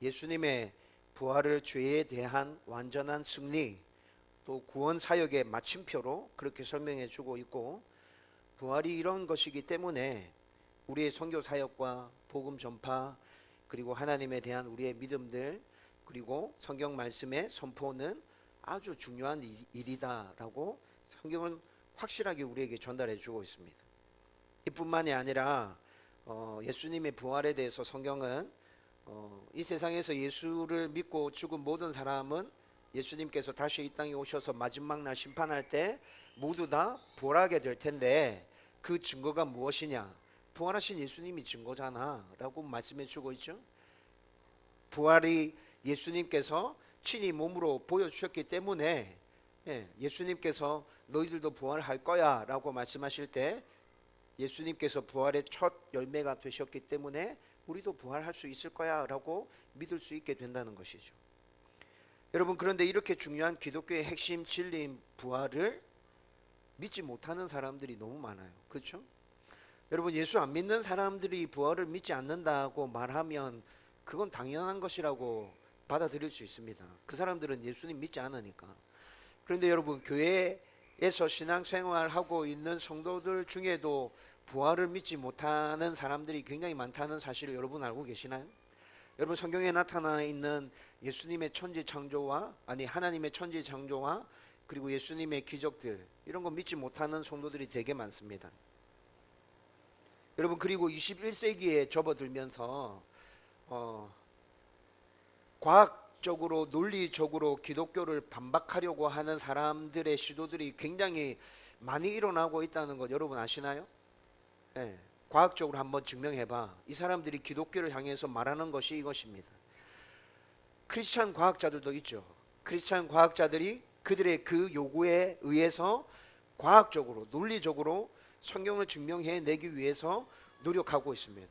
예수님의 부활을 죄에 대한 완전한 승리, 또 구원 사역의 마침표로 그렇게 설명해 주고 있고, 부활이 이런 것이기 때문에 우리의 선교 사역과 복음 전파, 그리고 하나님에 대한 우리의 믿음들, 그리고 성경 말씀의 선포는 아주 중요한 일이다라고 성경은 확실하게 우리에게 전달해 주고 있습니다. 이뿐만이 아니라 예수님의 부활에 대해서 성경은 이 세상에서 예수를 믿고 죽은 모든 사람은 예수님께서 다시 이 땅에 오셔서 마지막 날 심판할 때 모두 다 부활하게 될 텐데, 그 증거가 무엇이냐? 부활하신 예수님이 증거잖아 라고 말씀해 주고 있죠. 부활이 예수님께서 친히 몸으로 보여주셨기 때문에 예수님께서 너희들도 부활할 거야 라고 말씀하실 때, 예수님께서 부활의 첫 열매가 되셨기 때문에 우리도 부활할 수 있을 거야 라고 믿을 수 있게 된다는 것이죠. 여러분, 그런데 이렇게 중요한 기독교의 핵심 진리인 부활을 믿지 못하는 사람들이 너무 많아요. 그렇죠? 여러분, 예수 안 믿는 사람들이 부활을 믿지 않는다고 말하면 그건 당연한 것이라고 받아들일 수 있습니다. 그 사람들은 예수님 믿지 않으니까. 그런데 여러분, 교회에서 신앙생활하고 있는 성도들 중에도 부활을 믿지 못하는 사람들이 굉장히 많다는 사실을 여러분 알고 계시나요? 여러분, 성경에 나타나 있는 예수님의 천지창조와 하나님의 천지창조와 그리고 예수님의 기적들, 이런 거 믿지 못하는 성도들이 되게 많습니다. 여러분, 그리고 21세기에 접어들면서 과학적으로 논리적으로 기독교를 반박하려고 하는 사람들의 시도들이 굉장히 많이 일어나고 있다는 것 여러분 아시나요? 네, 과학적으로 한번 증명해봐. 이 사람들이 기독교를 향해서 말하는 것이 이것입니다. 크리스찬 과학자들도 있죠. 크리스찬 과학자들이 그들의 그 요구에 의해서 과학적으로 논리적으로 성경을 증명해내기 위해서 노력하고 있습니다.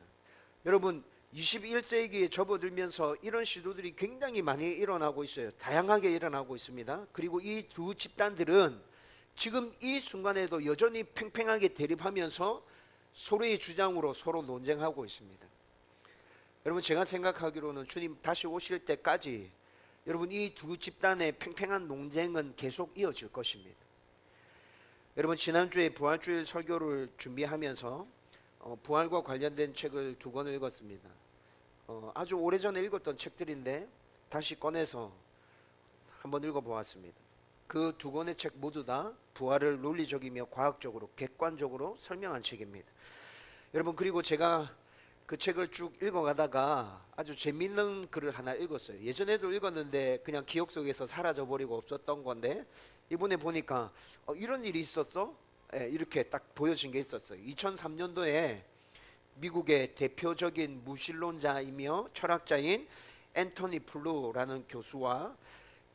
여러분, 21세기에 접어들면서 이런 시도들이 굉장히 많이 일어나고 있어요. 다양하게 일어나고 있습니다. 그리고 이 두 집단들은 지금 이 순간에도 여전히 팽팽하게 대립하면서 서로의 주장으로 서로 논쟁하고 있습니다. 여러분, 제가 생각하기로는 주님 다시 오실 때까지 여러분, 이 두 집단의 팽팽한 논쟁은 계속 이어질 것입니다. 여러분, 지난주에 부활주일 설교를 준비하면서 부활과 관련된 책을 2권을 읽었습니다. 아주 오래전에 읽었던 책들인데 다시 꺼내서 한번 읽어보았습니다. 그 2권의 책 모두 다 부활을 논리적이며 과학적으로 객관적으로 설명한 책입니다. 여러분, 그리고 제가 그 책을 쭉 읽어가다가 아주 재밌는 글을 하나 읽었어요. 예전에도 읽었는데 그냥 기억 속에서 사라져버리고 없었던 건데, 이번에 보니까 이런 일이 있었어? 이렇게 딱 보여진 게 있었어요. 2003년도에 미국의 대표적인 무신론자이며 철학자인 앤토니 플루라는 교수와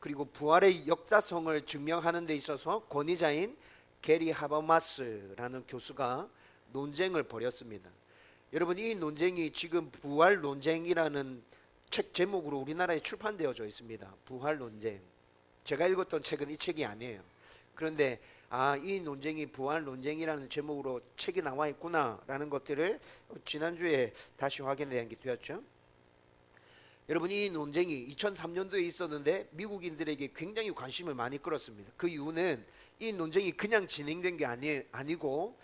그리고 부활의 역사성을 증명하는 데 있어서 권위자인 게리 하버마스라는 교수가 논쟁을 벌였습니다. 여러분, 이 논쟁이 지금 부활 논쟁이라는 책 제목으로 우리나라에 출판되어져 있습니다. 부활 논쟁. 제가 읽었던 책은 이 책이 아니에요. 그런데 이 논쟁이 부활 논쟁이라는 제목으로 책이 나와 있구나 라는 것들을 지난주에 다시 확인하게 되었죠. 여러분, 이 논쟁이 2003년도에 있었는데 미국인들에게 굉장히 관심을 많이 끌었습니다. 그 이유는 이 논쟁이 그냥 진행된 게 아니고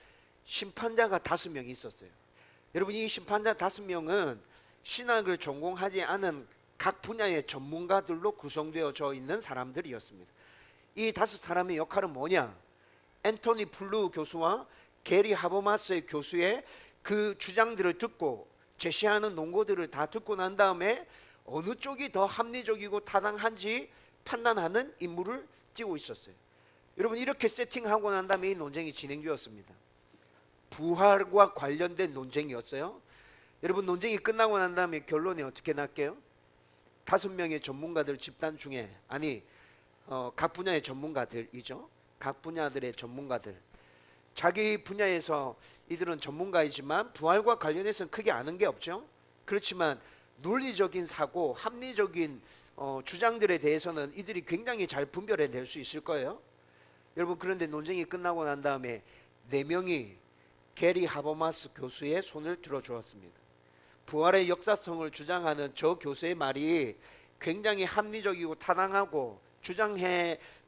심판자가 5명이 있었어요. 여러분, 이 심판자 5명은 신학을 전공하지 않은 각 분야의 전문가들로 구성되어져 있는 사람들이었습니다. 이 5사람의 역할은 뭐냐? 앤토니 플루 교수와 게리 하버마스 교수의 그 주장들을 듣고 제시하는 논거들을 다 듣고 난 다음에 어느 쪽이 더 합리적이고 타당한지 판단하는 임무를 띠고 있었어요. 여러분, 이렇게 세팅하고 난 다음에 이 논쟁이 진행되었습니다. 부활과 관련된 논쟁이었어요. 여러분, 논쟁이 끝나고 난 다음에 결론이 어떻게 났게요? 5명의 전문가들 집단 중에 각 분야의 전문가들이죠. 각 분야들의 전문가들, 자기 분야에서 이들은 전문가이지만 부활과 관련해서는 크게 아는 게 없죠. 그렇지만 논리적인 사고, 합리적인 주장들에 대해서는 이들이 굉장히 잘 분별해낼 수 있을 거예요. 여러분, 그런데 논쟁이 끝나고 난 다음에 4명이 게리 하버마스 교수의 손을 들어주었습니다. 부활의 역사성을 주장하는 저 교수의 말이 굉장히 합리적이고 타당하고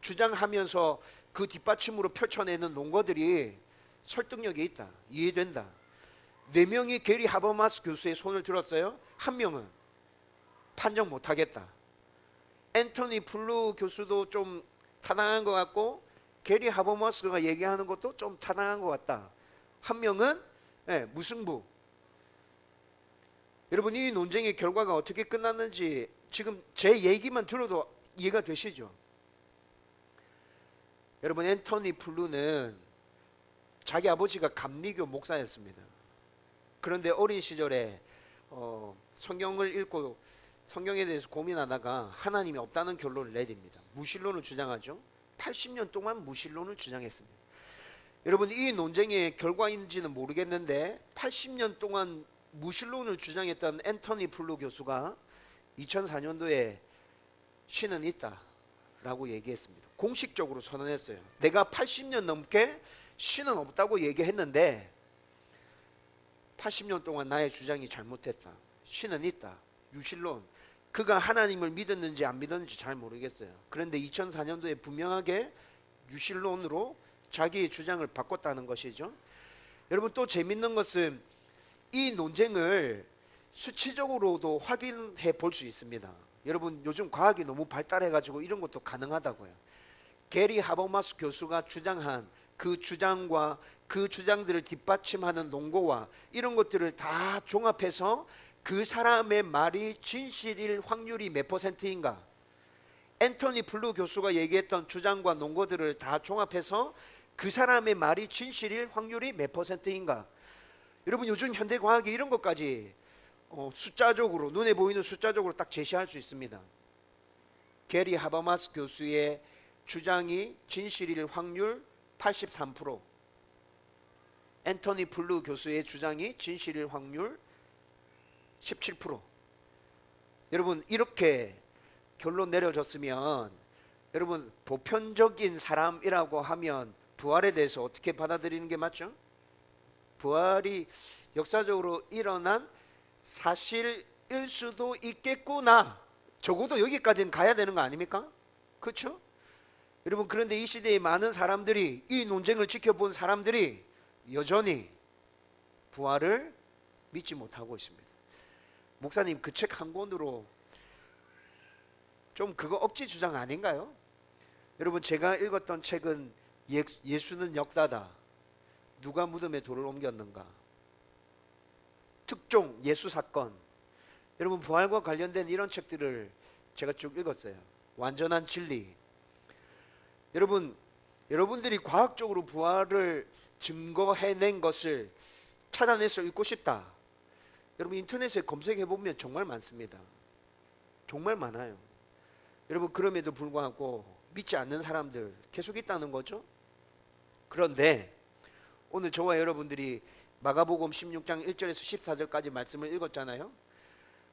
주장하면서 그 뒷받침으로 펼쳐내는 논거들이 설득력이 있다. 이해된다. 4명이 게리 하버마스 교수의 손을 들었어요. 한 명은 판정 못하겠다. 앤토니 플루 교수도 좀 타당한 것 같고 게리 하버마스가 얘기하는 것도 좀 타당한 것 같다. 한 명은 무승부. 여러분, 이 논쟁의 결과가 어떻게 끝났는지 지금 제 얘기만 들어도 이해가 되시죠? 여러분, 앤토니 플루는 자기 아버지가 감리교 목사였습니다. 그런데 어린 시절에 성경을 읽고 성경에 대해서 고민하다가 하나님이 없다는 결론을 내립니다. 무신론을 주장하죠. 80년 동안 무신론을 주장했습니다. 여러분, 이 논쟁의 결과인지는 모르겠는데 80년 동안 무신론을 주장했던 앤토니 플루 교수가 2004년도에 신은 있다 라고 얘기했습니다. 공식적으로 선언했어요. 내가 80년 넘게 신은 없다고 얘기했는데 80년 동안 나의 주장이 잘못됐다. 신은 있다. 유신론. 그가 하나님을 믿었는지 안 믿었는지 잘 모르겠어요. 그런데 2004년도에 분명하게 유신론으로 자기의 주장을 바꿨다는 것이죠. 여러분, 또 재밌는 것은 이 논쟁을 수치적으로도 확인해 볼 수 있습니다. 여러분, 요즘 과학이 너무 발달해 가지고 이런 것도 가능하다고요. 게리 하버마스 교수가 주장한 그 주장과 그 주장들을 뒷받침하는 논거와 이런 것들을 다 종합해서 그 사람의 말이 진실일 확률이 몇 %인가? 앤토니 플루 교수가 얘기했던 주장과 논거들을 다 종합해서 그 사람의 말이 진실일 확률이 몇 %인가? 여러분, 요즘 현대 과학이 이런 것까지 숫자적으로, 눈에 보이는 숫자적으로 딱 제시할 수 있습니다. 게리 하버마스 교수의 주장이 진실일 확률 83%, 앤토니 플루 교수의 주장이 진실일 확률 17%. 여러분, 이렇게 결론 내려졌으면 여러분, 보편적인 사람이라고 하면 부활에 대해서 어떻게 받아들이는 게 맞죠? 부활이 역사적으로 일어난 사실일 수도 있겠구나. 적어도 여기까지는 가야 되는 거 아닙니까? 그렇죠? 여러분, 그런데 이 시대의 많은 사람들이, 이 논쟁을 지켜본 사람들이 여전히 부활을 믿지 못하고 있습니다. 목사님, 그 책 한 권으로 좀 그거 억지 주장 아닌가요? 여러분, 제가 읽었던 책은 예수는 역사다. 누가 무덤에 돌을 옮겼는가? 특종 예수 사건. 여러분, 부활과 관련된 이런 책들을 제가 쭉 읽었어요. 완전한 진리. 여러분들이 과학적으로 부활을 증거해낸 것을 찾아내서 읽고 싶다. 여러분, 인터넷에 검색해 보면 정말 많습니다. 정말 많아요. 여러분, 그럼에도 불구하고 믿지 않는 사람들 계속 있다는 거죠. 그런데 오늘 저와 여러분들이 마가복음 16장 1절에서 14절까지 말씀을 읽었잖아요.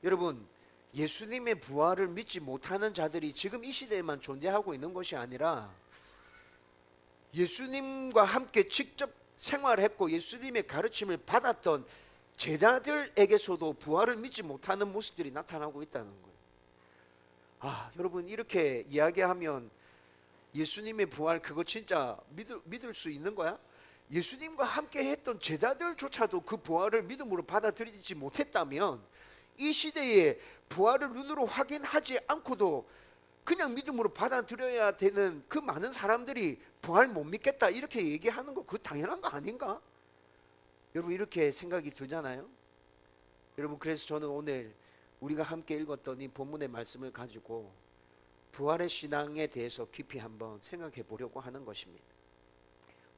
여러분, 예수님의 부활을 믿지 못하는 자들이 지금 이 시대에만 존재하고 있는 것이 아니라 예수님과 함께 직접 생활했고 예수님의 가르침을 받았던 제자들에게서도 부활을 믿지 못하는 모습들이 나타나고 있다는 거예요. 여러분, 이렇게 이야기하면 예수님의 부활 그거 진짜 믿을 수 있는 거야? 예수님과 함께 했던 제자들조차도 그 부활을 믿음으로 받아들이지 못했다면 이 시대에 부활을 눈으로 확인하지 않고도 그냥 믿음으로 받아들여야 되는 그 많은 사람들이 부활 못 믿겠다 이렇게 얘기하는 거 그거 당연한 거 아닌가? 여러분, 이렇게 생각이 들잖아요. 여러분, 그래서 저는 오늘 우리가 함께 읽었던 이 본문의 말씀을 가지고 부활의 신앙에 대해서 깊이 한번 생각해 보려고 하는 것입니다.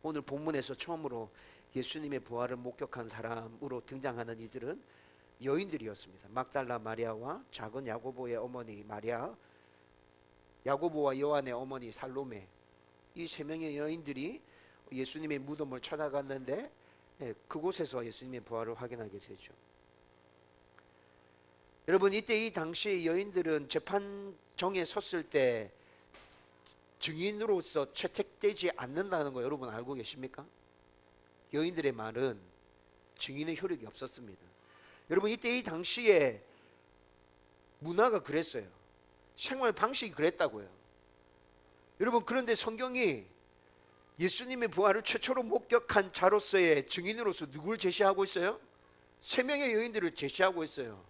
오늘 본문에서 처음으로 예수님의 부활을 목격한 사람으로 등장하는 이들은 여인들이었습니다. 막달라 마리아와 작은 야고보의 어머니 마리아, 야고보와 요한의 어머니 살로메, 이 세 명의 여인들이 예수님의 무덤을 찾아갔는데 그곳에서 예수님의 부활을 확인하게 되죠. 여러분, 이때 이 당시의 여인들은 재판정에 섰을 때 증인으로서 채택되지 않는다는 거 여러분 알고 계십니까? 여인들의 말은 증인의 효력이 없었습니다. 여러분 이때 이 당시에 문화가 그랬어요. 생활 방식이 그랬다고요. 여러분 그런데 성경이 예수님의 부활을 최초로 목격한 자로서의 증인으로서 누굴 제시하고 있어요? 세 명의 여인들을 제시하고 있어요.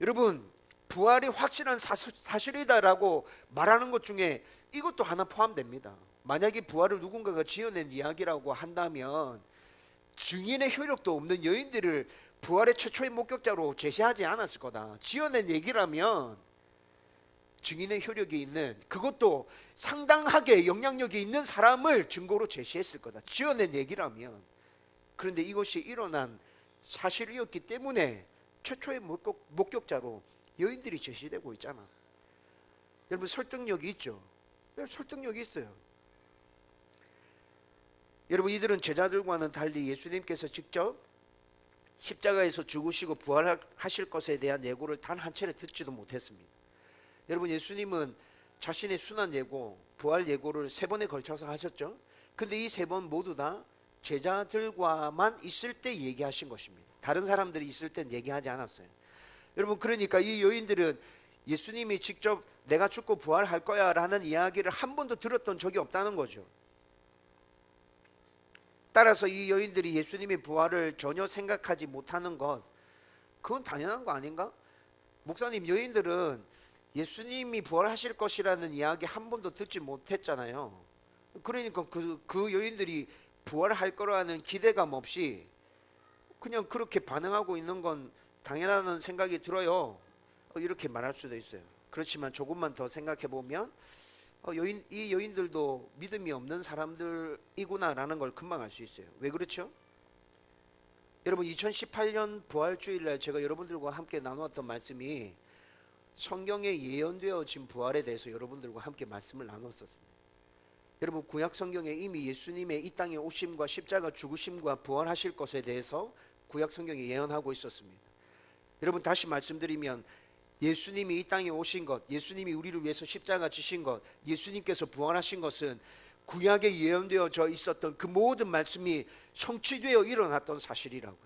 여러분 부활이 확실한 사실이다라고 말하는 것 중에 이것도 하나 포함됩니다. 만약에 부활을 누군가가 지어낸 이야기라고 한다면 증인의 효력도 없는 여인들을 부활의 최초의 목격자로 제시하지 않았을 거다. 지어낸 얘기라면 증인의 효력이 있는, 그것도 상당하게 영향력이 있는 사람을 증거로 제시했을 거다. 지어낸 얘기라면. 그런데 이것이 일어난 사실이었기 때문에 최초의 목격자로 여인들이 제시되고 있잖아. 여러분 설득력이 있죠? 설득력이 있어요. 여러분 이들은 제자들과는 달리 예수님께서 직접 십자가에서 죽으시고 부활하실 것에 대한 예고를 단 한 차례 듣지도 못했습니다. 여러분 예수님은 자신의 순환 예고, 부활 예고를 3번에 걸쳐서 하셨죠. 근데 이 3번 모두 다 제자들과만 있을 때 얘기하신 것입니다. 다른 사람들이 있을 땐 얘기하지 않았어요. 여러분 그러니까 이 여인들은 예수님이 직접 내가 죽고 부활할 거야 라는 이야기를 한 번도 들었던 적이 없다는 거죠. 따라서 이 여인들이 예수님의 부활을 전혀 생각하지 못하는 것, 그건 당연한 거 아닌가? 목사님, 여인들은 예수님이 부활하실 것이라는 이야기 한 번도 듣지 못했잖아요. 그러니까 그 여인들이 부활할 거라는 기대감 없이 그냥 그렇게 반응하고 있는 건 당연하다는 생각이 들어요. 이렇게 말할 수도 있어요. 그렇지만 조금만 더 생각해 보면 이 여인들도 믿음이 없는 사람들이구나라는 걸 금방 알 수 있어요. 왜 그렇죠? 여러분 2018년 부활주일날 제가 여러분들과 함께 나누었던 말씀이 성경에 예언되어진 부활에 대해서 여러분들과 함께 말씀을 나눴었습니다. 여러분 구약 성경에 이미 예수님의 이 땅에 오심과 십자가 죽으심과 부활하실 것에 대해서 구약 성경에 예언하고 있었습니다. 여러분 다시 말씀드리면 예수님이 이 땅에 오신 것, 예수님이 우리를 위해서 십자가 지신 것, 예수님께서 부활하신 것은 구약에 예언되어져 있었던 그 모든 말씀이 성취되어 일어났던 사실이라고요.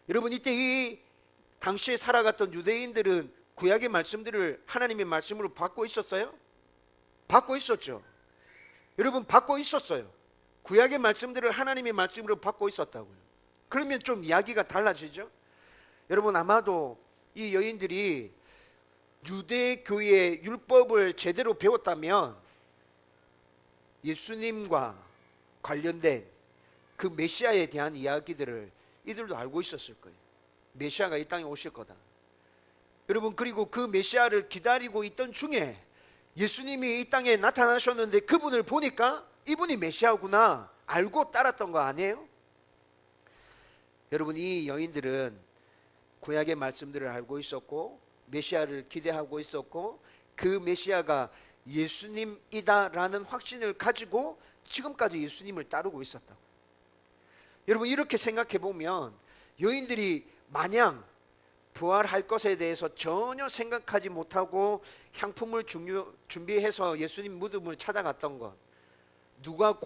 여러분 이때 이 당시에 살아갔던 유대인들은 구약의 말씀들을 하나님의 말씀으로 받고 있었어요? 받고 있었죠. 여러분 받고 있었어요. 구약의 말씀들을 하나님의 말씀으로 받고 있었다고요. 그러면 좀 이야기가 달라지죠. 여러분 아마도 이 여인들이 유대교의 율법을 제대로 배웠다면 예수님과 관련된 그 메시아에 대한 이야기들을 이들도 알고 있었을 거예요. 메시아가 이 땅에 오실 거다. 여러분 그리고 그 메시아를 기다리고 있던 중에 예수님이 이 땅에 나타나셨는데 그분을 보니까 이분이 메시아구나 알고 따랐던 거 아니에요? 여러분 이 여인들은 구약의 말씀들을 알고 있었고 메시아를 기대하고 있었고 그 메시아가 예수님이다라는 확신을 가지고 지금까지 예수님을 따르고 있었다고. 여러분 이렇게 생각해 보면 여인들이 마냥 부활할 것에 대해서 전혀 생각하지 못하고 향품을 준비해서 예수님 무덤을 찾아갔던 것, 누가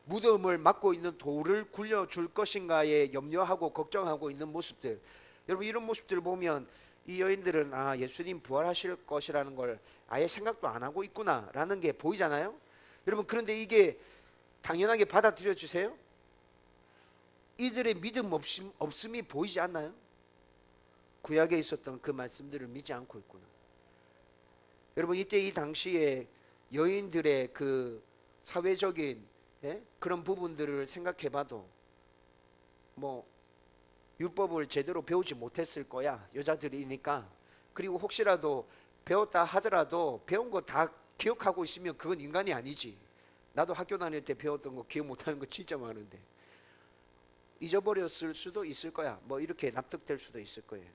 무덤을 막고 있는 돌을 굴려줄 것인가에 염려하고 걱정하고 있는 모습들, 여러분 이런 모습들을 보면 이 여인들은 예수님 부활하실 것이라는 걸 아예 생각도 안 하고 있구나 라는 게 보이잖아요. 여러분 그런데 이게 당연하게 받아들여 주세요. 이들의 믿음 없음이 보이지 않나요? 구약에 있었던 그 말씀들을 믿지 않고 있구나. 여러분 이때 이 당시에 여인들의 그 사회적인 그런 부분들을 생각해 봐도 율법을 제대로 배우지 못했을 거야, 여자들이니까. 그리고 혹시라도 배웠다 하더라도 배운 거 다 기억하고 있으면 그건 인간이 아니지. 나도 학교 다닐 때 배웠던 거 기억 못하는 거 진짜 많은데 잊어버렸을 수도 있을 거야. 이렇게 납득될 수도 있을 거예요.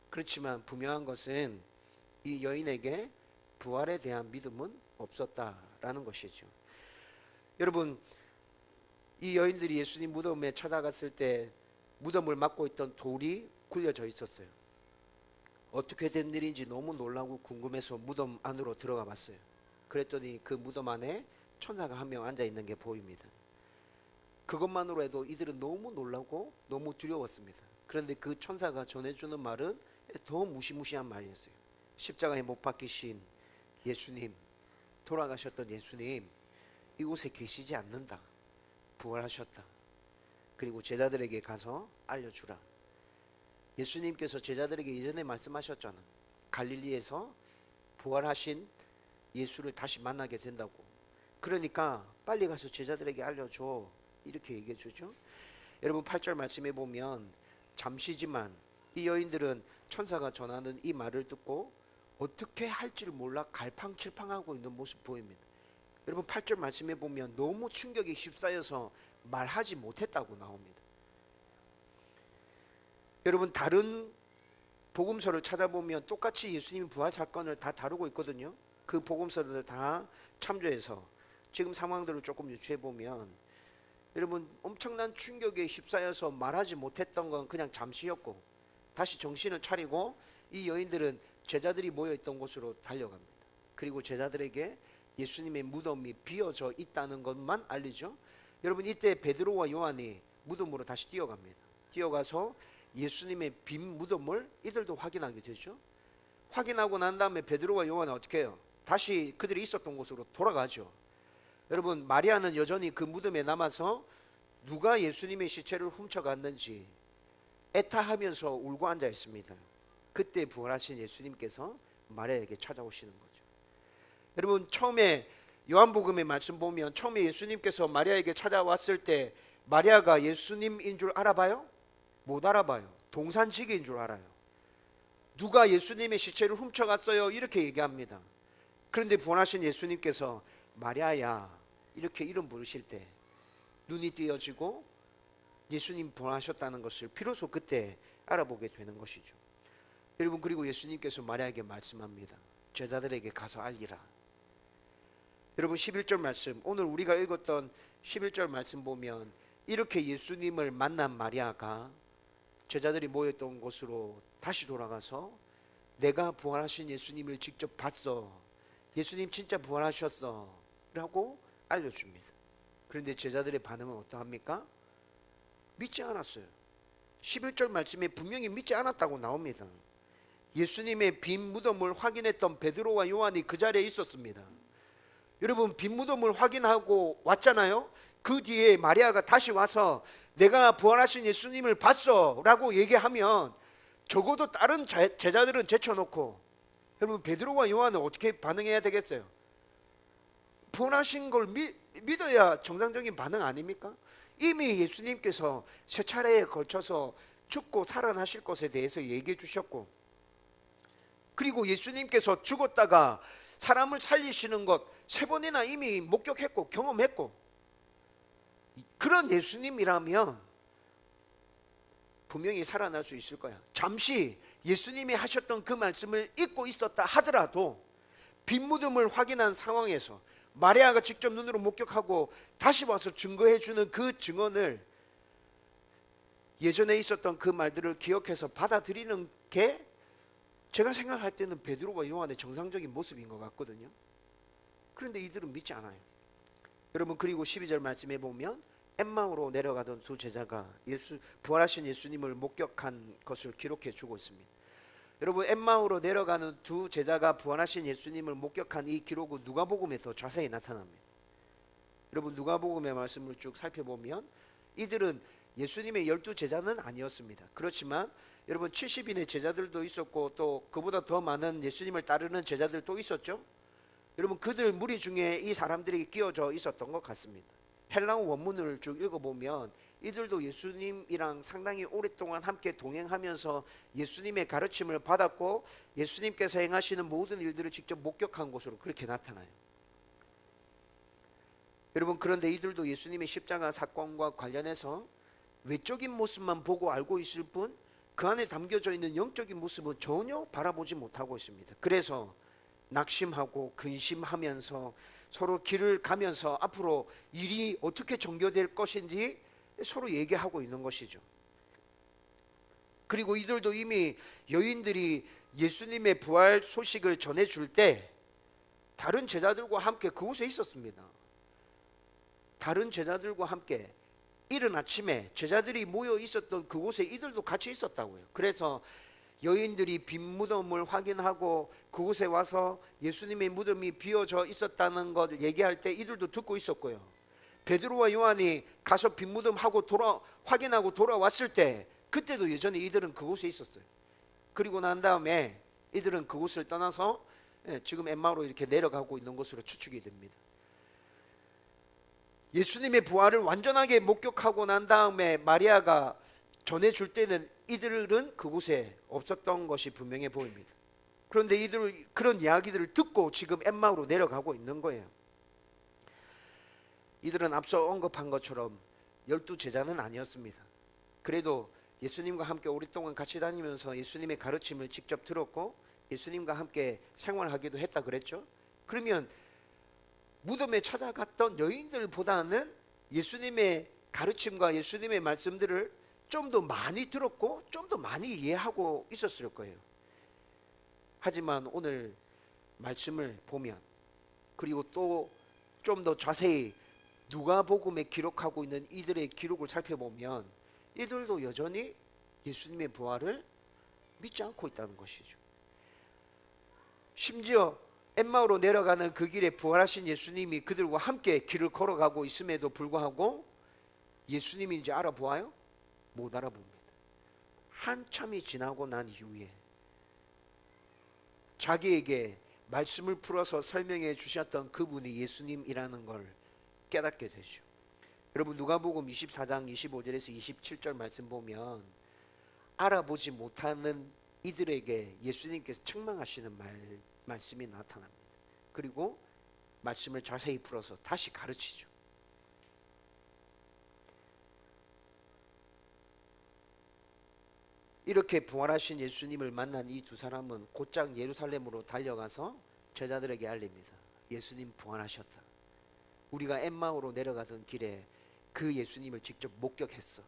그렇지만 분명한 것은 이 여인에게 부활에 대한 믿음은 없었다라는 것이죠. 여러분 이 여인들이 예수님 무덤에 찾아갔을 때 무덤을 막고 있던 돌이 굴려져 있었어요. 어떻게 된 일인지 너무 놀라고 궁금해서 무덤 안으로 들어가 봤어요. 그랬더니 그 무덤 안에 천사가 한 명 앉아 있는 게 보입니다. 그것만으로 해도 이들은 너무 놀라고 너무 두려웠습니다. 그런데 그 천사가 전해주는 말은 더 무시무시한 말이었어요. 십자가에 못 박히신 예수님, 돌아가셨던 예수님 이곳에 계시지 않는다. 부활하셨다. 그리고 제자들에게 가서 알려주라. 예수님께서 제자들에게 이전에 말씀하셨잖아. 갈릴리에서 부활하신 예수를 다시 만나게 된다고. 그러니까 빨리 가서 제자들에게 알려줘. 이렇게 얘기해 주죠. 여러분 8절 말씀해 보면 잠시지만 이 여인들은 천사가 전하는 이 말을 듣고 어떻게 할지를 몰라 갈팡질팡하고 있는 모습 보입니다. 여러분 8절 말씀해 보면 너무 충격에 휩싸여서 말하지 못했다고 나옵니다. 여러분 다른 복음서를 찾아보면 똑같이 예수님 부활 사건을 다 다루고 있거든요. 그 복음서를 다 참조해서 지금 상황들을 조금 유추해 보면 여러분 엄청난 충격에 휩싸여서 말하지 못했던 건 그냥 잠시였고 다시 정신을 차리고 이 여인들은 제자들이 모여있던 곳으로 달려갑니다. 그리고 제자들에게 예수님의 무덤이 비어져 있다는 것만 알리죠. 여러분 이때 베드로와 요한이 무덤으로 다시 뛰어갑니다. 뛰어가서 예수님의 빈 무덤을 이들도 확인하게 되죠. 확인하고 난 다음에 베드로와 요한은 어떻게 해요? 다시 그들이 있었던 곳으로 돌아가죠. 여러분 마리아는 여전히 그 무덤에 남아서 누가 예수님의 시체를 훔쳐갔는지 애타하면서 울고 앉아 있습니다. 그때 부활하신 예수님께서 마리아에게 찾아오시는 거죠. 여러분 처음에 요한복음의 말씀 보면 처음에 예수님께서 마리아에게 찾아왔을 때 마리아가 예수님인 줄 알아봐요? 못 알아봐요. 동산지기인 줄 알아요. 누가 예수님의 시체를 훔쳐갔어요? 이렇게 얘기합니다. 그런데 부활하신 예수님께서 마리아야 이렇게 이름 부르실 때 눈이 띄어지고 예수님 부활하셨다는 것을 비로소 그때 알아보게 되는 것이죠. 여러분 그리고 예수님께서 마리아에게 말씀합니다. 제자들에게 가서 알리라. 여러분 11절 말씀 오늘 우리가 읽었던 11절 말씀 보면 이렇게 예수님을 만난 마리아가 제자들이 모였던 곳으로 다시 돌아가서 내가 부활하신 예수님을 직접 봤어. 예수님 진짜 부활하셨어 라고 알려줍니다. 그런데 제자들의 반응은 어떠합니까? 믿지 않았어요. 11절 말씀에 분명히 믿지 않았다고 나옵니다. 예수님의 빈 무덤을 확인했던 베드로와 요한이 그 자리에 있었습니다. 여러분 빈 무덤을 확인하고 왔잖아요. 그 뒤에 마리아가 다시 와서 내가 부활하신 예수님을 봤어 라고 얘기하면 적어도 다른 제자들은 제쳐놓고 여러분 베드로와 요한은 어떻게 반응해야 되겠어요? 부활하신 걸 믿어야 정상적인 반응 아닙니까? 이미 예수님께서 세 차례에 걸쳐서 죽고 살아나실 것에 대해서 얘기해 주셨고 그리고 예수님께서 죽었다가 사람을 살리시는 것 3번이나 이미 목격했고 경험했고 그런 예수님이라면 분명히 살아날 수 있을 거야. 잠시 예수님이 하셨던 그 말씀을 잊고 있었다 하더라도 빈 무덤을 확인한 상황에서 마리아가 직접 눈으로 목격하고 다시 와서 증거해 주는 그 증언을 예전에 있었던 그 말들을 기억해서 받아들이는 게 제가 생각할 때는 베드로와 요한의 정상적인 모습인 것 같거든요. 그런데 이들은 믿지 않아요. 여러분 그리고 12절 말씀에 보면 엠마오로 내려가던 두 제자가 부활하신 예수님을 목격한 것을 기록해 주고 있습니다. 여러분 엠마오로 내려가는 두 제자가 부활하신 예수님을 목격한 이 기록은 누가복음에 더 자세히 나타납니다. 여러분 누가복음의 말씀을 쭉 살펴보면 이들은 예수님의 12제자는 아니었습니다. 그렇지만 여러분 70인의 제자들도 있었고 또 그보다 더 많은 예수님을 따르는 제자들도 있었죠. 여러분 그들 무리 중에 이 사람들이 끼어져 있었던 것 같습니다. 헬라어 원문을 쭉 읽어보면 이들도 예수님이랑 상당히 오랫동안 함께 동행하면서 예수님의 가르침을 받았고 예수님께서 행하시는 모든 일들을 직접 목격한 것으로 그렇게 나타나요. 여러분 그런데 이들도 예수님의 십자가 사건과 관련해서 외적인 모습만 보고 알고 있을 뿐 그 안에 담겨져 있는 영적인 모습은 전혀 바라보지 못하고 있습니다. 그래서 낙심하고 근심하면서 서로 길을 가면서 앞으로 일이 어떻게 전개될 것인지 서로 얘기하고 있는 것이죠. 그리고 이들도 이미 여인들이 예수님의 부활 소식을 전해줄 때 다른 제자들과 함께 그곳에 있었습니다. 다른 제자들과 함께 이른 아침에 제자들이 모여 있었던 그곳에 이들도 같이 있었다고요. 그래서 여인들이 빈 무덤을 확인하고 그곳에 와서 예수님의 무덤이 비어져 있었다는 것을 얘기할 때 이들도 듣고 있었고요. 베드로와 요한이 가서 빈 무덤 하고 확인하고 돌아왔을 때 그때도 여전히 이들은 그곳에 있었어요. 그리고 난 다음에 이들은 그곳을 떠나서 지금 엠마오로 이렇게 내려가고 있는 것으로 추측이 됩니다. 예수님의 부활을 완전하게 목격하고 난 다음에 마리아가 전해줄 때는 이들은 그곳에 없었던 것이 분명해 보입니다. 그런데 이들 그런 이야기들을 듣고 지금 엠마오로 내려가고 있는 거예요. 이들은 앞서 언급한 것처럼 12제자는 아니었습니다. 그래도 예수님과 함께 오랫동안 같이 다니면서 예수님의 가르침을 직접 들었고 예수님과 함께 생활하기도 했다 그랬죠. 그러면 무덤에 찾아갔던 여인들보다는 예수님의 가르침과 예수님의 말씀들을 좀 더 많이 들었고 좀 더 많이 이해하고 있었을 거예요. 하지만 오늘 말씀을 보면 그리고 또 좀 더 자세히 누가복음에 기록하고 있는 이들의 기록을 살펴보면 이들도 여전히 예수님의 부활을 믿지 않고 있다는 것이죠. 심지어 엠마오로 내려가는 그 길에 부활하신 예수님이 그들과 함께 길을 걸어가고 있음에도 불구하고 예수님인지 알아보아요? 못 알아봅니다. 한참이 지나고 난 이후에 자기에게 말씀을 풀어서 설명해 주셨던 그분이 예수님이라는 걸 깨닫게 되죠. 여러분 누가복음 24장 25절에서 27절 말씀 보면 알아보지 못하는 이들에게 예수님께서 책망하시는 말씀이 나타납니다. 그리고 말씀을 자세히 풀어서 다시 가르치죠. 이렇게 부활하신 예수님을 만난 이 두 사람은 곧장 예루살렘으로 달려가서 제자들에게 알립니다. 예수님 부활하셨다. 우리가 엠마오로 내려가던 길에 그 예수님을 직접 목격했어.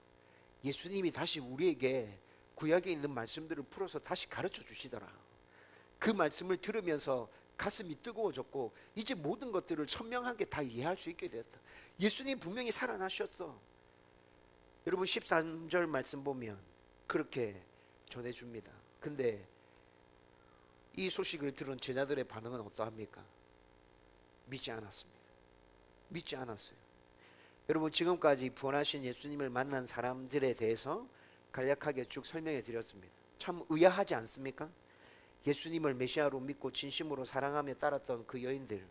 예수님이 다시 우리에게 구약에 있는 말씀들을 풀어서 다시 가르쳐 주시더라. 그 말씀을 들으면서 가슴이 뜨거워졌고 이제 모든 것들을 선명하게 다 이해할 수 있게 되었다. 예수님 분명히 살아나셨어. 여러분 13절 말씀 보면 그렇게 전해줍니다. 근데 이 소식을 들은 제자들의 반응은 어떠합니까? 믿지 않았습니다. 믿지 않았어요. 여러분 지금까지 부활하신 예수님을 만난 사람들에 대해서 간략하게 쭉 설명해 드렸습니다. 참 의아하지 않습니까? 예수님을 메시아로 믿고 진심으로 사랑하며 따랐던 그 여인들,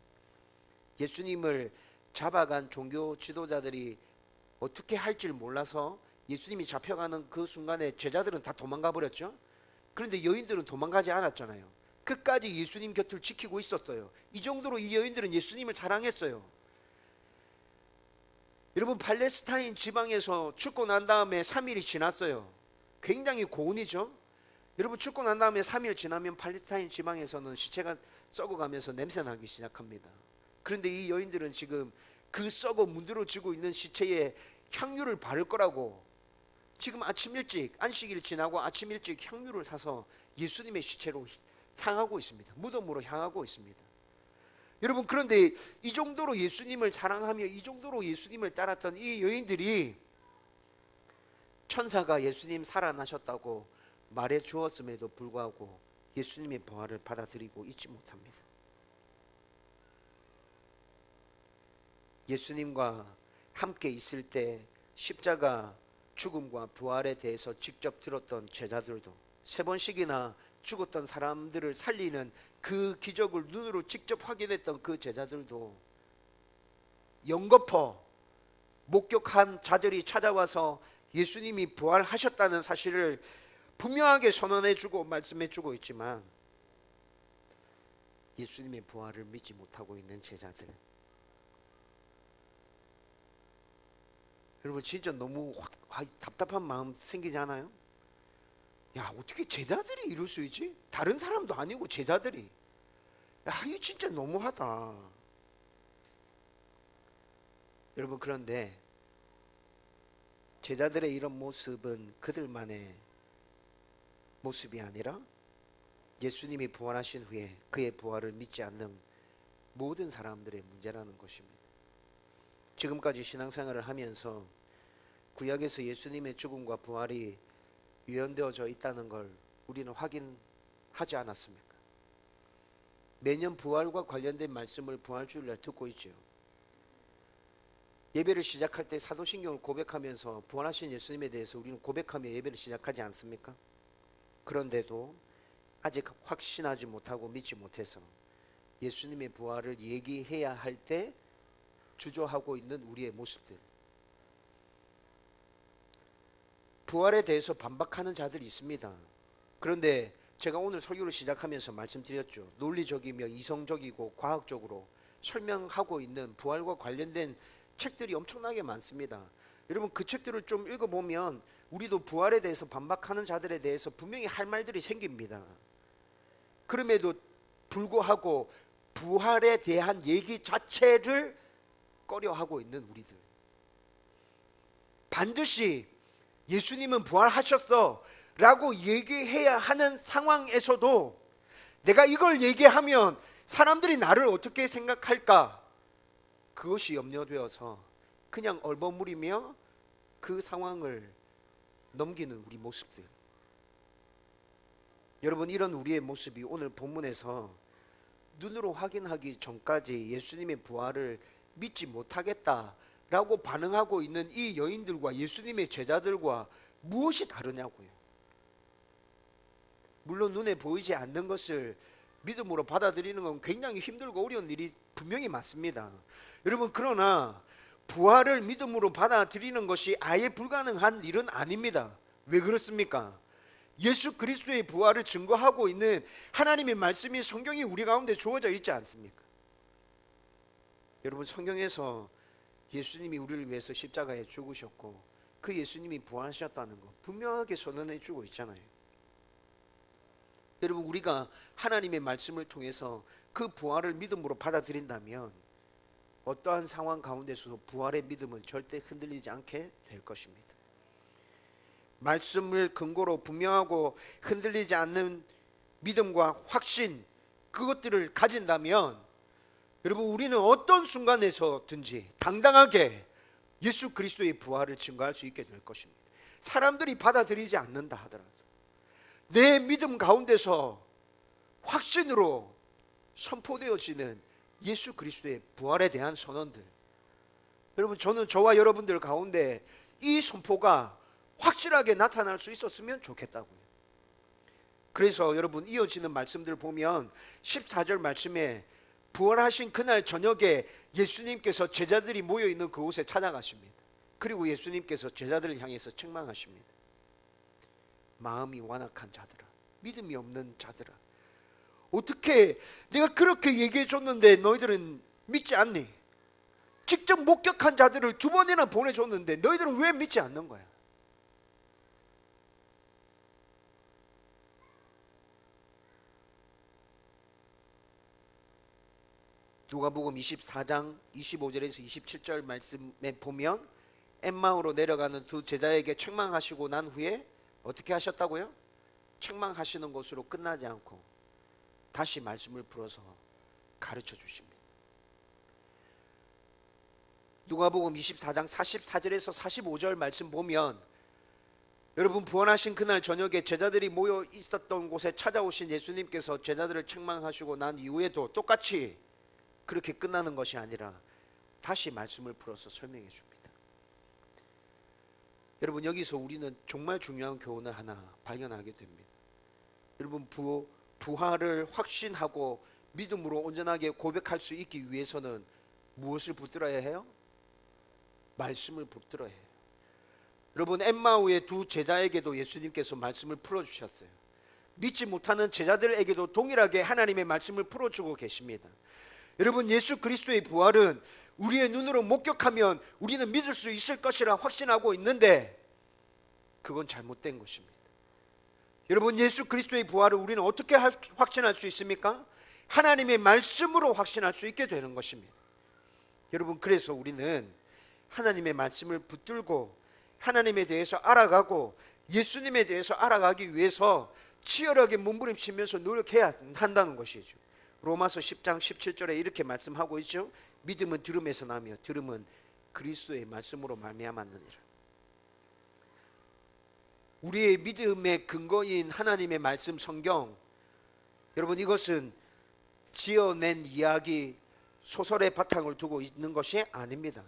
예수님을 잡아간 종교 지도자들이 어떻게 할지 몰라서 예수님이 잡혀가는 그 순간에 제자들은 다 도망가 버렸죠. 그런데 여인들은 도망가지 않았잖아요. 끝까지 예수님 곁을 지키고 있었어요. 이 정도로 이 여인들은 예수님을 사랑했어요. 여러분 팔레스타인 지방에서 죽고 난 다음에 3일이 지났어요. 굉장히 고온이죠. 여러분 죽고 난 다음에 3일 지나면 팔레스타인 지방에서는 시체가 썩어가면서 냄새나기 시작합니다. 그런데 이 여인들은 지금 그 썩어 문드러지고 있는 시체에 향유를 바를 거라고 지금 아침 일찍 안식일 지나고 아침 일찍 향유를 사서 예수님의 시체로 향하고 있습니다. 무덤으로 향하고 있습니다. 여러분 그런데 이 정도로 예수님을 사랑하며 이 정도로 예수님을 따랐던 이 여인들이 천사가 예수님 살아나셨다고 말해 주었음에도 불구하고 예수님의 부활을 받아들이고 있지 못합니다. 예수님과 함께 있을 때 십자가 죽음과 부활에 대해서 직접 들었던 제자들도 3번씩이나 죽었던 사람들을 살리는 그 기적을 눈으로 직접 확인했던 그 제자들도 연거푸 목격한 자들이 찾아와서 예수님이 부활하셨다는 사실을 분명하게 선언해주고 말씀해주고 있지만 예수님의 부활을 믿지 못하고 있는 제자들, 여러분 진짜 너무 답답한 마음 생기지 않아요? 야 어떻게 제자들이 이럴 수 있지? 다른 사람도 아니고 제자들이. 야 이거 진짜 너무하다. 여러분 그런데 제자들의 이런 모습은 그들만의 모습이 아니라 예수님이 부활하신 후에 그의 부활을 믿지 않는 모든 사람들의 문제라는 것입니다. 지금까지 신앙생활을 하면서 구약에서 예수님의 죽음과 부활이 예언되어져 있다는 걸 우리는 확인하지 않았습니까? 매년 부활과 관련된 말씀을 부활주일날 듣고 있죠. 예배를 시작할 때 사도신경을 고백하면서 부활하신 예수님에 대해서 우리는 고백하며 예배를 시작하지 않습니까? 그런데도 아직 확신하지 못하고 믿지 못해서 예수님의 부활을 얘기해야 할 때 주저하고 있는 우리의 모습들, 부활에 대해서 반박하는 자들이 있습니다. 그런데 제가 오늘 설교를 시작하면서 말씀드렸죠. 논리적이며 이성적이고 과학적으로 설명하고 있는 부활과 관련된 책들이 엄청나게 많습니다. 여러분 그 책들을 좀 읽어보면 우리도 부활에 대해서 반박하는 자들에 대해서 분명히 할 말들이 생깁니다. 그럼에도 불구하고 부활에 대한 얘기 자체를 꺼려하고 있는 우리들, 반드시 예수님은 부활하셨어 라고 얘기해야 하는 상황에서도 내가 이걸 얘기하면 사람들이 나를 어떻게 생각할까, 그것이 염려되어서 그냥 얼버무리며 그 상황을 넘기는 우리 모습들. 여러분 이런 우리의 모습이 오늘 본문에서 눈으로 확인하기 전까지 예수님의 부활을 믿지 못하겠다라고 반응하고 있는 이 여인들과 예수님의 제자들과 무엇이 다르냐고요. 물론 눈에 보이지 않는 것을 믿음으로 받아들이는 건 굉장히 힘들고 어려운 일이 분명히 맞습니다. 여러분 그러나 부활을 믿음으로 받아들이는 것이 아예 불가능한 일은 아닙니다. 왜 그렇습니까? 예수 그리스도의 부활을 증거하고 있는 하나님의 말씀이 성경이 우리 가운데 주어져 있지 않습니까? 여러분 성경에서 예수님이 우리를 위해서 십자가에 죽으셨고 그 예수님이 부활하셨다는 거 분명하게 선언해 주고 있잖아요. 여러분 우리가 하나님의 말씀을 통해서 그 부활을 믿음으로 받아들인다면 어떠한 상황 가운데서도 부활의 믿음은 절대 흔들리지 않게 될 것입니다. 말씀을 근거로 분명하고 흔들리지 않는 믿음과 확신, 그것들을 가진다면 여러분 우리는 어떤 순간에서든지 당당하게 예수 그리스도의 부활을 증거할 수 있게 될 것입니다. 사람들이 받아들이지 않는다 하더라도 내 믿음 가운데서 확신으로 선포되어지는 예수 그리스도의 부활에 대한 선언들, 여러분 저는 저와 여러분들 가운데 이 선포가 확실하게 나타날 수 있었으면 좋겠다고요. 그래서 여러분 이어지는 말씀들 보면 14절 말씀에 부활하신 그날 저녁에 예수님께서 제자들이 모여있는 그곳에 찾아가십니다. 그리고 예수님께서 제자들을 향해서 책망하십니다. 마음이 완악한 자들아, 믿음이 없는 자들아, 어떻게 내가 그렇게 얘기해 줬는데 너희들은 믿지 않니? 직접 목격한 자들을 2번이나 보내줬는데 너희들은 왜 믿지 않는 거야? 누가복음 24장 25절에서 27절 말씀에 보면 엠마오로 내려가는 두 제자에게 책망하시고 난 후에 어떻게 하셨다고요? 책망하시는 것으로 끝나지 않고 다시 말씀을 풀어서 가르쳐 주십니다. 누가복음 24장 44절에서 45절 말씀 보면 여러분 부활하신 그날 저녁에 제자들이 모여 있었던 곳에 찾아오신 예수님께서 제자들을 책망하시고 난 이후에도 똑같이 그렇게 끝나는 것이 아니라 다시 말씀을 풀어서 설명해 줍니다. 여러분 여기서 우리는 정말 중요한 교훈을 하나 발견하게 됩니다. 여러분 부활을 확신하고 믿음으로 온전하게 고백할 수 있기 위해서는 무엇을 붙들어야 해요? 말씀을 붙들어야 해요. 여러분 엠마오의 두 제자에게도 예수님께서 말씀을 풀어주셨어요. 믿지 못하는 제자들에게도 동일하게 하나님의 말씀을 풀어주고 계십니다. 여러분 예수 그리스도의 부활은 우리의 눈으로 목격하면 우리는 믿을 수 있을 것이라 확신하고 있는데 그건 잘못된 것입니다. 여러분 예수 그리스도의 부활을 우리는 어떻게 확신할 수 있습니까? 하나님의 말씀으로 확신할 수 있게 되는 것입니다. 여러분 그래서 우리는 하나님의 말씀을 붙들고 하나님에 대해서 알아가고 예수님에 대해서 알아가기 위해서 치열하게 몸부림치면서 노력해야 한다는 것이죠. 로마서 10장 17절에 이렇게 말씀하고 있죠. 믿음은 들음에서 나며 들음은 그리스도의 말씀으로 말미암았느니라. 우리의 믿음의 근거인 하나님의 말씀 성경, 여러분 이것은 지어낸 이야기, 소설의 바탕을 두고 있는 것이 아닙니다.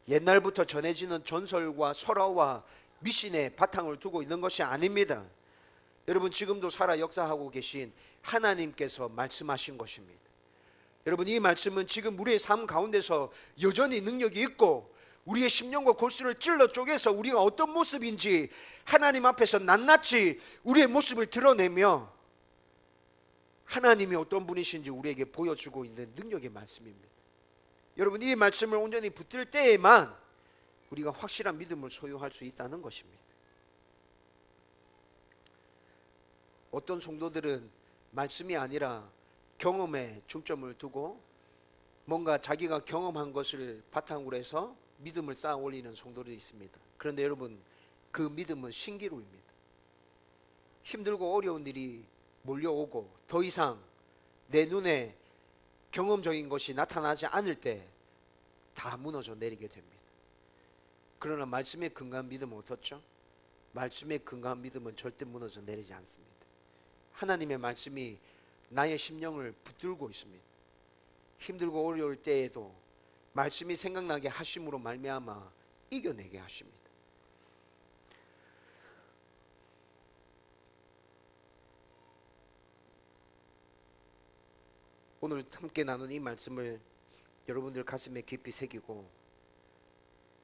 옛날부터 전해지는 전설과 설화와 미신의 바탕을 두고 있는 것이 아닙니다. 여러분 지금도 살아 역사하고 계신 하나님께서 말씀하신 것입니다. 여러분 이 말씀은 지금 우리의 삶 가운데서 여전히 능력이 있고, 우리의 심령과 골수를 찔러 쪼개서 우리가 어떤 모습인지 하나님 앞에서 낱낱이 우리의 모습을 드러내며 하나님이 어떤 분이신지 우리에게 보여주고 있는 능력의 말씀입니다. 여러분 이 말씀을 온전히 붙들 때에만 우리가 확실한 믿음을 소유할 수 있다는 것입니다. 어떤 성도들은 말씀이 아니라 경험에 중점을 두고 뭔가 자기가 경험한 것을 바탕으로 해서 믿음을 쌓아 올리는 성도들이 있습니다. 그런데 여러분 그 믿음은 신기루입니다. 힘들고 어려운 일이 몰려오고 더 이상 내 눈에 경험적인 것이 나타나지 않을 때 다 무너져 내리게 됩니다. 그러나 말씀에 근거한 믿음은 어떻죠? 말씀에 근거한 믿음은 절대 무너져 내리지 않습니다. 하나님의 말씀이 나의 심령을 붙들고 있습니다. 힘들고 어려울 때에도 말씀이 생각나게 하심으로 말미암아 이겨내게 하십니다. 오늘 함께 나눈 이 말씀을 여러분들 가슴에 깊이 새기고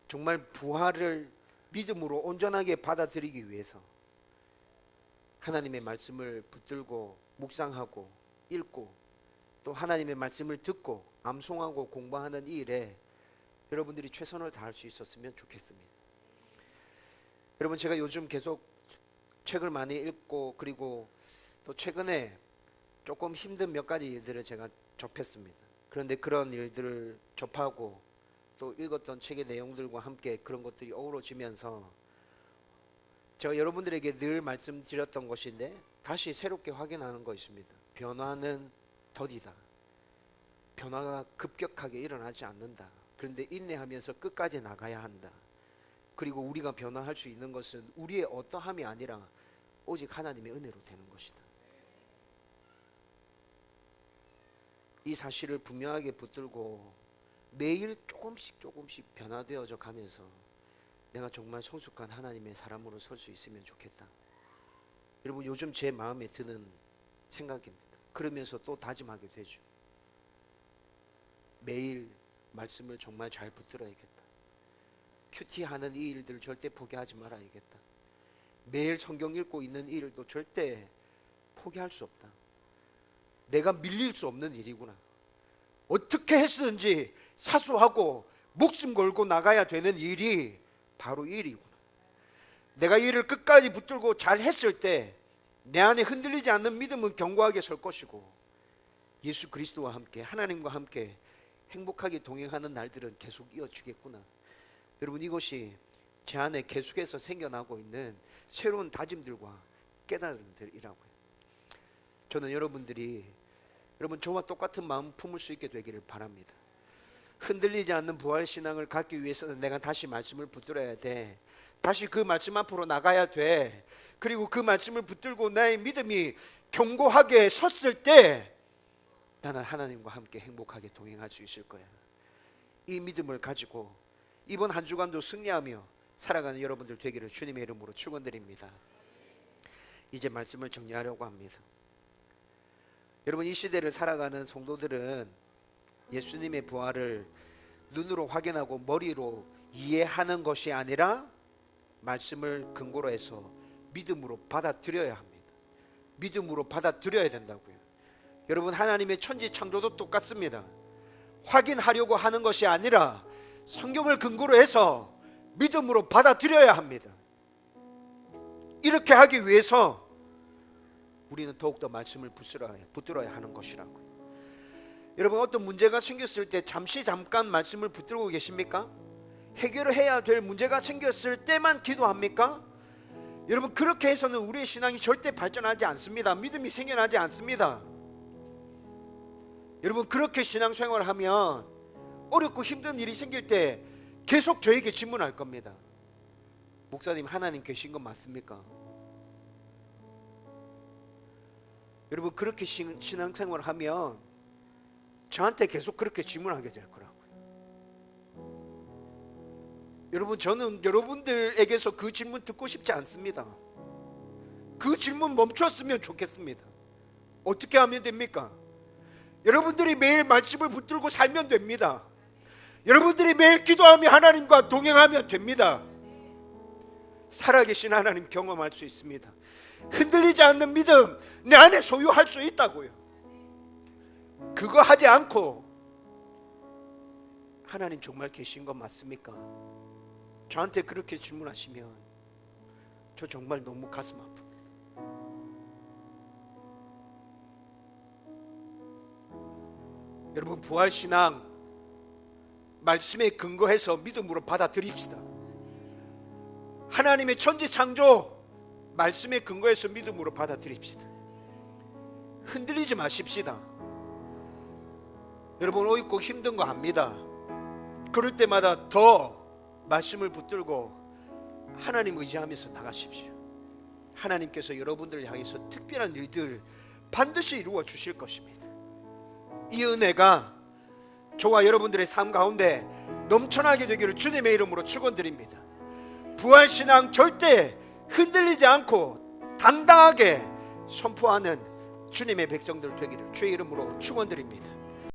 정말 부활을 믿음으로 온전하게 받아들이기 위해서 하나님의 말씀을 붙들고 묵상하고 읽고 또 하나님의 말씀을 듣고 암송하고 공부하는 이 일에 여러분들이 최선을 다할 수 있었으면 좋겠습니다. 여러분 제가 요즘 계속 책을 많이 읽고 그리고 또 최근에 조금 힘든 몇 가지 일들을 제가 접했습니다. 그런데 그런 일들을 접하고 또 읽었던 책의 내용들과 함께 그런 것들이 어우러지면서 제가 여러분들에게 늘 말씀드렸던 것인데 다시 새롭게 확인하는 거 있습니다. 변화는 더디다. 변화가 급격하게 일어나지 않는다. 그런데 인내하면서 끝까지 나가야 한다. 그리고 우리가 변화할 수 있는 것은 우리의 어떠함이 아니라 오직 하나님의 은혜로 되는 것이다. 이 사실을 분명하게 붙들고 매일 조금씩 변화되어져 가면서 내가 정말 성숙한 하나님의 사람으로 설 수 있으면 좋겠다. 여러분 요즘 제 마음에 드는 생각입니다. 그러면서 또 다짐하게 되죠. 매일 말씀을 정말 잘 붙들어야겠다. 큐티하는 이 일들 절대 포기하지 말아야겠다. 매일 성경 읽고 있는 이 일도 절대 포기할 수 없다. 내가 밀릴 수 없는 일이구나. 어떻게 했든지 사수하고 목숨 걸고 나가야 되는 일이 바로 이 일이구나. 내가 이 일을 끝까지 붙들고 잘 했을 때 내 안에 흔들리지 않는 믿음은 견고하게 설 것이고 예수 그리스도와 함께 하나님과 함께 행복하게 동행하는 날들은 계속 이어지겠구나. 여러분 이것이 제 안에 계속해서 생겨나고 있는 새로운 다짐들과 깨달음들이라고요. 저는 여러분들이 여러분 저와 똑같은 마음 품을 수 있게 되기를 바랍니다. 흔들리지 않는 부활신앙을 갖기 위해서는 내가 다시 말씀을 붙들어야 돼. 다시 그 말씀 앞으로 나가야 돼. 그리고 그 말씀을 붙들고 나의 믿음이 견고하게 섰을 때 나는 하나님과 함께 행복하게 동행할 수 있을 거야. 이 믿음을 가지고 이번 한 주간도 승리하며 살아가는 여러분들 되기를 주님의 이름으로 축원드립니다. 이제 말씀을 정리하려고 합니다. 여러분 이 시대를 살아가는 성도들은 예수님의 부활을 눈으로 확인하고 머리로 이해하는 것이 아니라 말씀을 근거로 해서 믿음으로 받아들여야 합니다. 믿음으로 받아들여야 된다고요. 여러분 하나님의 천지 창조도 똑같습니다. 확인하려고 하는 것이 아니라 성경을 근거로 해서 믿음으로 받아들여야 합니다. 이렇게 하기 위해서 우리는 더욱더 말씀을 붙들어야 하는 것이라고요. 여러분 어떤 문제가 생겼을 때 잠깐 말씀을 붙들고 계십니까? 해결을 해야 될 문제가 생겼을 때만 기도합니까? 여러분 그렇게 해서는 우리의 신앙이 절대 발전하지 않습니다. 믿음이 생겨나지 않습니다. 여러분 그렇게 신앙생활을 하면 어렵고 힘든 일이 생길 때 계속 저에게 질문할 겁니다. 목사님 하나님 계신 건 맞습니까? 여러분 그렇게 신앙생활을 하면 저한테 계속 그렇게 질문하게 될 거라고요. 여러분 저는 여러분들에게서 그 질문 듣고 싶지 않습니다. 그 질문 멈췄으면 좋겠습니다. 어떻게 하면 됩니까? 여러분들이 매일 말씀을 붙들고 살면 됩니다. 여러분들이 매일 기도하며 하나님과 동행하면 됩니다. 살아계신 하나님 경험할 수 있습니다. 흔들리지 않는 믿음 내 안에 소유할 수 있다고요. 그거 하지 않고 하나님 정말 계신 건 맞습니까? 저한테 그렇게 질문하시면 저 정말 너무 가슴 아픕니다. 여러분 부활신앙 말씀에 근거해서 믿음으로 받아들입시다. 하나님의 천지창조 말씀에 근거해서 믿음으로 받아들입시다. 흔들리지 마십시다. 여러분 어렵고 힘든 거 압니다. 그럴 때마다 더 말씀을 붙들고 하나님 의지하면서 나가십시오. 하나님께서 여러분들을 향해서 특별한 일들 반드시 이루어 주실 것입니다. 이 은혜가 저와 여러분들의 삶 가운데 넘쳐나게 되기를 주님의 이름으로 축원드립니다. 부활신앙 절대 흔들리지 않고 당당하게 선포하는 주님의 백성들 되기를 주의 이름으로 축원드립니다.